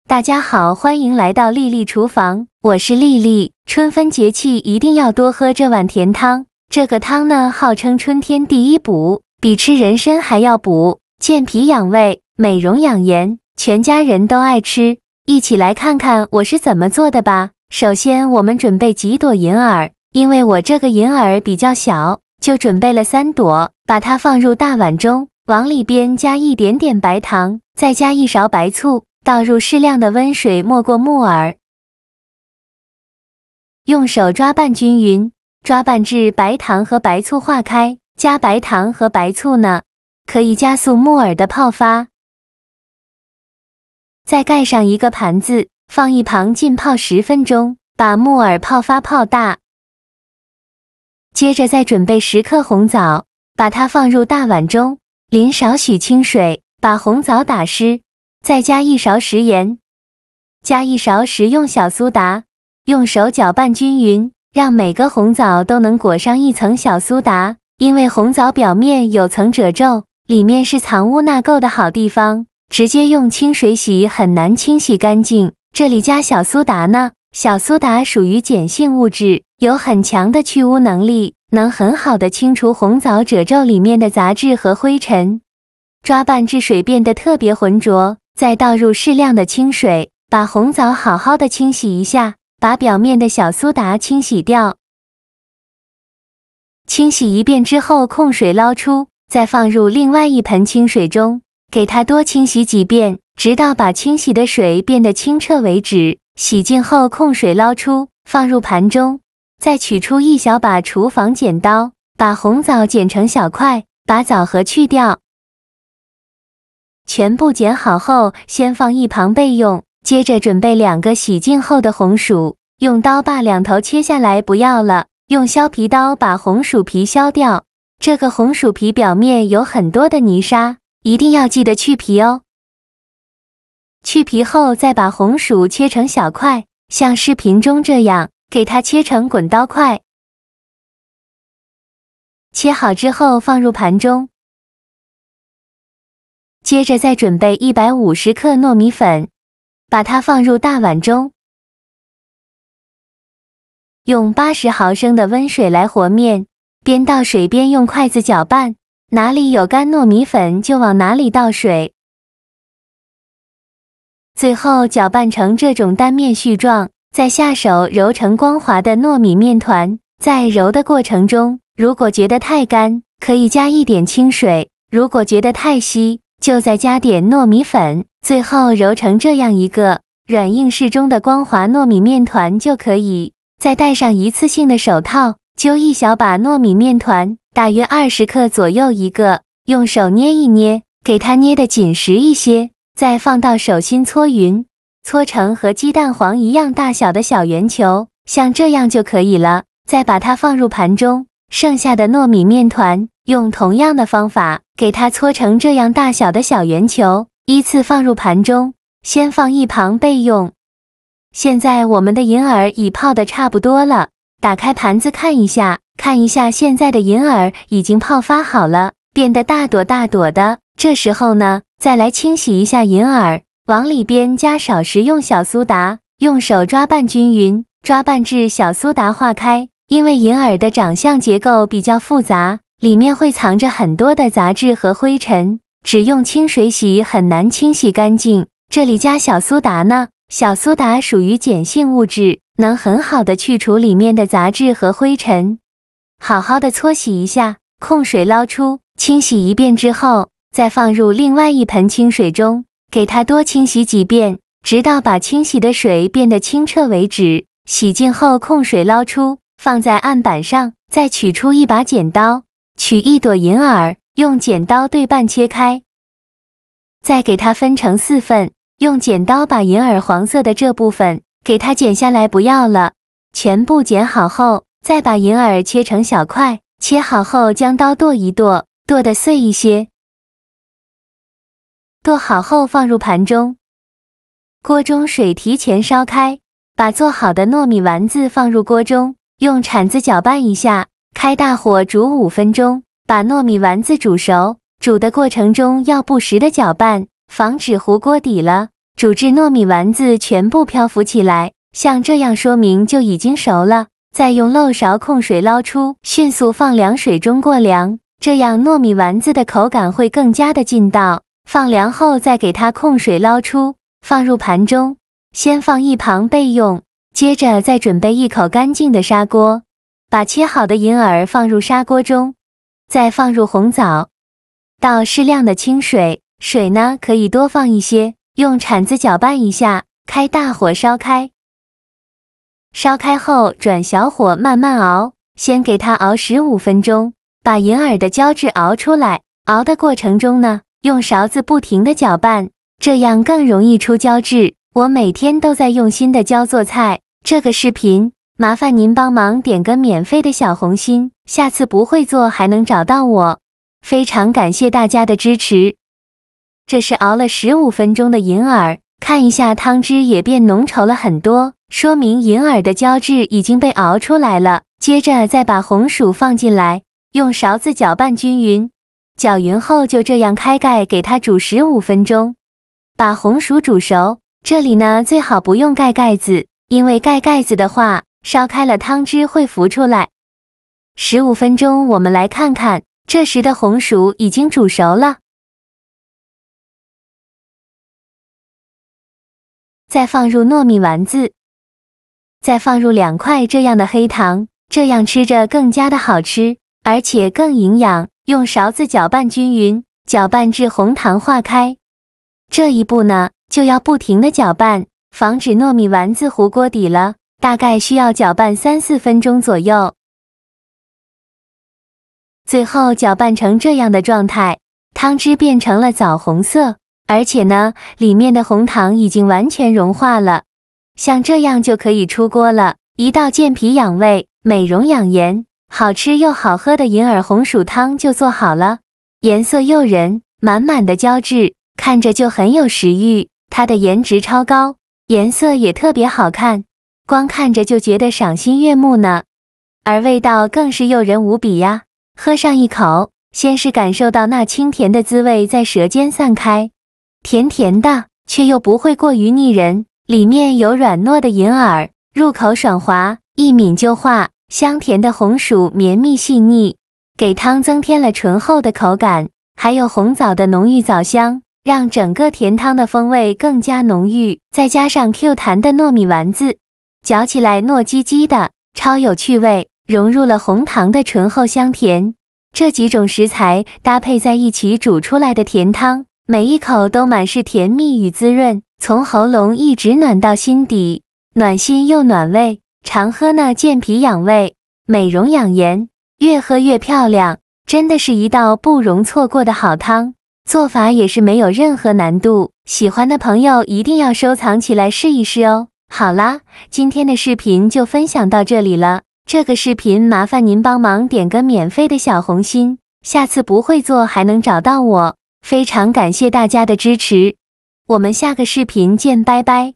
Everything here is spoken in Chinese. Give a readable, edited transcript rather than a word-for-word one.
大家好，欢迎来到丽丽厨房，我是丽丽。春分节气一定要多喝这碗甜汤，这个汤呢号称春天第一补，比吃人参还要补，健脾养胃，美容养颜，全家人都爱吃。一起来看看我是怎么做的吧。首先我们准备几朵银耳，因为我这个银耳比较小，就准备了3朵，把它放入大碗中，往里边加一点点白糖，再加1勺白醋，倒入适量的温水没过木耳，用手抓拌均匀，抓拌至白糖和白醋化开。加白糖和白醋呢，可以加速木耳的泡发。再盖上一个盘子，放一旁浸泡10分钟，把木耳泡发泡大。接着再准备10克红枣，把它放入大碗中，淋少许清水，把红枣打湿。再加1勺食盐，加1勺食用小苏打，用手搅拌均匀，让每个红枣都能裹上一层小苏打。因为红枣表面有层褶皱，里面是藏污纳垢的好地方，直接用清水洗很难清洗干净。这里加小苏打呢，小苏打属于碱性物质，有很强的去污能力，能很好的清除红枣褶皱里面的杂质和灰尘。抓拌至水变得特别浑浊，再倒入适量的清水，把红枣好好的清洗一下，把表面的小苏打清洗掉。清洗一遍之后控水捞出，再放入另外一盆清水中，给它多清洗几遍，直到把清洗的水变得清澈为止。洗净后控水捞出，放入盘中，再取出一小把厨房剪刀，把红枣剪成小块，把枣核去掉。全部剪好后，先放一旁备用。接着准备2个洗净后的红薯，用刀把2头切下来不要了，用削皮刀把红薯皮削掉。这个红薯皮表面有很多的泥沙，一定要记得去皮哦。去皮后再把红薯切成小块，像视频中这样，给它切成滚刀块。切好之后放入盘中。接着再准备150克糯米粉，把它放入大碗中，用80毫升的温水来和面，边倒水边用筷子搅拌，哪里有干糯米粉就往哪里倒水。最后搅拌成这种单面絮状，再下手揉成光滑的糯米面团。在揉的过程中，如果觉得太干，可以加一点清水，如果觉得太稀，就再加点糯米粉，最后揉成这样一个软硬适中的光滑糯米面团就可以。再戴上一次性的手套，揪一小把糯米面团，大约20克左右一个，用手捏一捏，给它捏得紧实一些，再放到手心搓匀，搓成和鸡蛋黄一样大小的小圆球，像这样就可以了。再把它放入盘中，剩下的糯米面团用同样的方法给它搓成这样大小的小圆球，依次放入盘中，先放一旁备用。现在我们的银耳已泡得差不多了，打开盘子看一下，现在的银耳已经泡发好了，变得大朵大朵的。这时候呢，再来清洗一下银耳，往里边加少食用小苏打，用手抓拌均匀，抓拌至小苏打化开。因为银耳的长相结构比较复杂，里面会藏着很多的杂质和灰尘，只用清水洗很难清洗干净。这里加小苏打呢，小苏打属于碱性物质，能很好的去除里面的杂质和灰尘。好好的搓洗一下，控水捞出，清洗一遍之后，再放入另外一盆清水中，给它多清洗几遍，直到把清洗的水变得清澈为止。洗净后控水捞出，放在案板上，再取出一把剪刀，取1朵银耳，用剪刀对半切开，再给它分成4份，用剪刀把银耳黄色的这部分给它剪下来不要了。全部剪好后，再把银耳切成小块，切好后将刀剁一剁，剁得碎一些。剁好后放入盘中，锅中水提前烧开，把做好的糯米丸子放入锅中，用铲子搅拌一下，开大火煮5分钟，把糯米丸子煮熟。煮的过程中要不时的搅拌，防止糊锅底了。煮制糯米丸子全部漂浮起来，像这样说明就已经熟了。再用漏勺控水捞出，迅速放凉水中过凉，这样糯米丸子的口感会更加的劲道。放凉后再给它控水捞出，放入盘中，先放一旁备用。接着再准备一口干净的砂锅，把切好的银耳放入砂锅中，再放入红枣，倒适量的清水，水呢可以多放一些，用铲子搅拌一下，开大火烧开。烧开后转小火慢慢熬，先给它熬15分钟，把银耳的胶质熬出来。熬的过程中呢，用勺子不停地搅拌，这样更容易出胶质。我每天都在用心的教做菜。这个视频麻烦您帮忙点个免费的小红心，下次不会做还能找到我。非常感谢大家的支持。这是熬了15分钟的银耳，看一下汤汁也变浓稠了很多，说明银耳的胶质已经被熬出来了。接着再把红薯放进来，用勺子搅拌均匀，搅匀后就这样开盖给它煮15分钟，把红薯煮熟。这里呢最好不用盖盖子，因为盖盖子的话，烧开了汤汁会浮出来。15分钟我们来看看，这时的红薯已经煮熟了。再放入糯米丸子，再放入2块这样的黑糖，这样吃着更加的好吃，而且更营养。用勺子搅拌均匀，搅拌至红糖化开。这一步呢，就要不停的搅拌，防止糯米丸子糊锅底了，大概需要搅拌3-4分钟左右。最后搅拌成这样的状态，汤汁变成了枣红色，而且呢，里面的红糖已经完全融化了。像这样就可以出锅了，一道健脾养胃、美容养颜、好吃又好喝的银耳红薯汤就做好了。颜色诱人，满满的胶质，看着就很有食欲。它的颜值超高，颜色也特别好看，光看着就觉得赏心悦目呢。而味道更是诱人无比呀！喝上一口，先是感受到那清甜的滋味在舌尖散开，甜甜的，却又不会过于腻人。里面有软糯的银耳，入口爽滑，一抿就化。香甜的红薯绵密细腻，给汤增添了醇厚的口感，还有红枣的浓郁枣香，让整个甜汤的风味更加浓郁。再加上 Q 弹的糯米丸子，嚼起来糯叽叽的，超有趣味，融入了红糖的醇厚香甜。这几种食材搭配在一起煮出来的甜汤，每一口都满是甜蜜与滋润，从喉咙一直暖到心底，暖心又暖胃。常喝呢，健脾养胃、美容养颜，越喝越漂亮，真的是一道不容错过的好汤。做法也是没有任何难度，喜欢的朋友一定要收藏起来试一试哦。好啦，今天的视频就分享到这里了。这个视频麻烦您帮忙点个免费的小红心，下次不会做还能找到我。非常感谢大家的支持，我们下个视频见，拜拜。